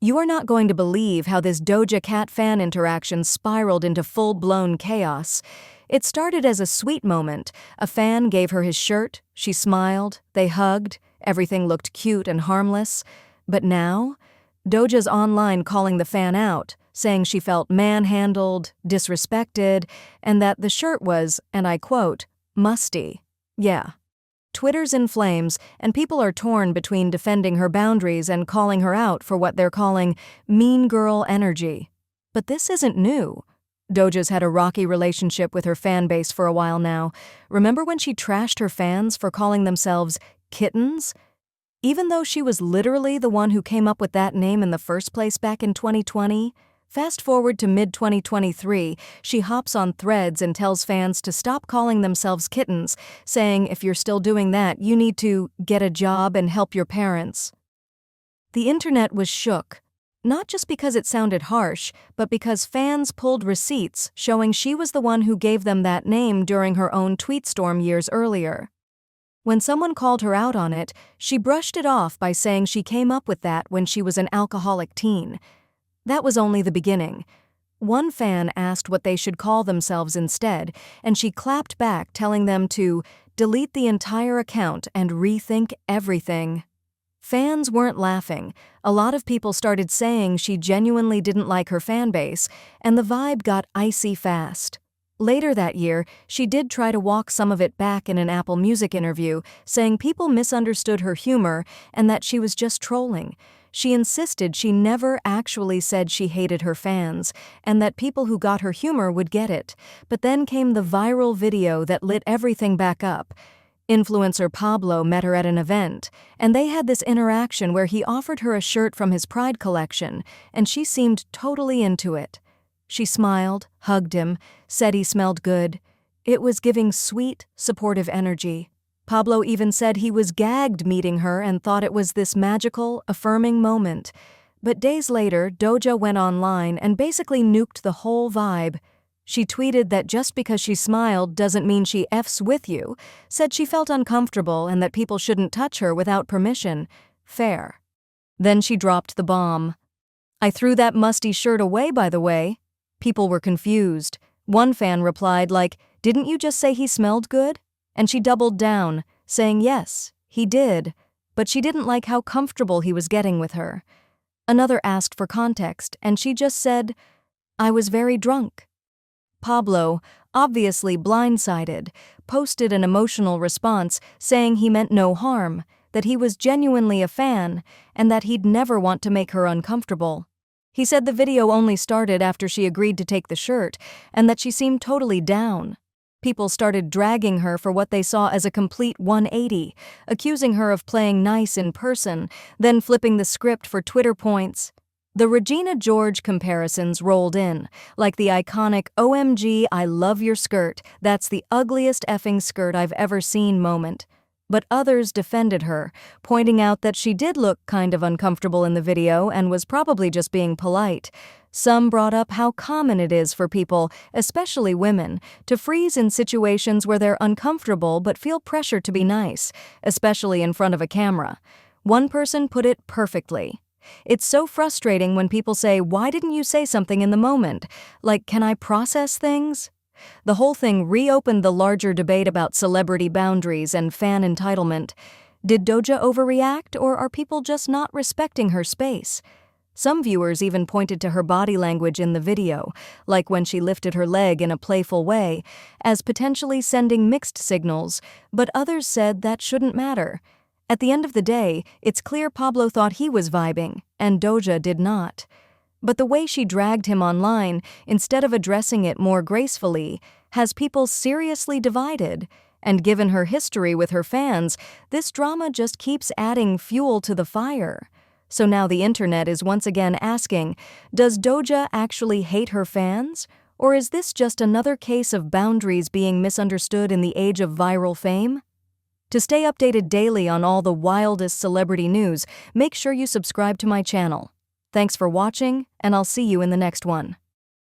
You are not going to believe how this Doja Cat fan interaction spiraled into full-blown chaos. It started as a sweet moment. A fan gave her his shirt, she smiled, they hugged, everything looked cute and harmless. But now, Doja's online calling the fan out, saying she felt manhandled, disrespected, and that the shirt was, and I quote, musty. Yeah. Twitter's in flames, and people are torn between defending her boundaries and calling her out for what they're calling mean girl energy. But this isn't new. Doja's had a rocky relationship with her fan base for a while now. Remember when she trashed her fans for calling themselves kittens? Even though she was literally the one who came up with that name in the first place back in 2020, fast forward to mid-2023, she hops on Threads and tells fans to stop calling themselves kittens, saying if you're still doing that, you need to get a job and help your parents. The internet was shook, not just because it sounded harsh, but because fans pulled receipts showing she was the one who gave them that name during her own tweet storm years earlier. When someone called her out on it, she brushed it off by saying she came up with that when she was an alcoholic teen. That was only the beginning. One fan asked what they should call themselves instead, and she clapped back telling them to delete the entire account and rethink everything. Fans weren't laughing. A lot of people started saying she genuinely didn't like her fan base, and the vibe got icy fast. Later that year, she did try to walk some of it back in an Apple Music interview, saying people misunderstood her humor and that she was just trolling. She insisted she never actually said she hated her fans, and that people who got her humor would get it. But then came the viral video that lit everything back up. Influencer Pablo met her at an event, and they had this interaction where he offered her a shirt from his Pride collection, and she seemed totally into it. She smiled, hugged him, said he smelled good. It was giving sweet, supportive energy. Pablo even said he was gagged meeting her and thought it was this magical, affirming moment. But days later, Doja went online and basically nuked the whole vibe. She tweeted that just because she smiled doesn't mean she F's with you, said she felt uncomfortable and that people shouldn't touch her without permission. Fair. Then she dropped the bomb. I threw that musty shirt away, by the way. People were confused. One fan replied like, didn't you just say he smelled good? And she doubled down, saying yes, he did, but she didn't like how comfortable he was getting with her. Another asked for context, and she just said, I was very drunk. Pablo, obviously blindsided, posted an emotional response saying he meant no harm, that he was genuinely a fan, and that he'd never want to make her uncomfortable. He said the video only started after she agreed to take the shirt, and that she seemed totally down. People started dragging her for what they saw as a complete 180, accusing her of playing nice in person, then flipping the script for Twitter points. The Regina George comparisons rolled in, like the iconic OMG I love your skirt, that's the ugliest effing skirt I've ever seen moment. But others defended her, pointing out that she did look kind of uncomfortable in the video and was probably just being polite. Some brought up how common it is for people, especially women, to freeze in situations where they're uncomfortable but feel pressure to be nice, especially in front of a camera. One person put it perfectly. It's so frustrating when people say, why didn't you say something in the moment? Like, can I process things? The whole thing reopened the larger debate about celebrity boundaries and fan entitlement. Did Doja overreact, or are people just not respecting her space? Some viewers even pointed to her body language in the video, like when she lifted her leg in a playful way, as potentially sending mixed signals, but others said that shouldn't matter. At the end of the day, it's clear Pablo thought he was vibing, and Doja did not. But the way she dragged him online, instead of addressing it more gracefully, has people seriously divided. And given her history with her fans, this drama just keeps adding fuel to the fire. So now the internet is once again asking, does Doja actually hate her fans? Or is this just another case of boundaries being misunderstood in the age of viral fame? To stay updated daily on all the wildest celebrity news, make sure you subscribe to my channel. Thanks for watching, and I'll see you in the next one.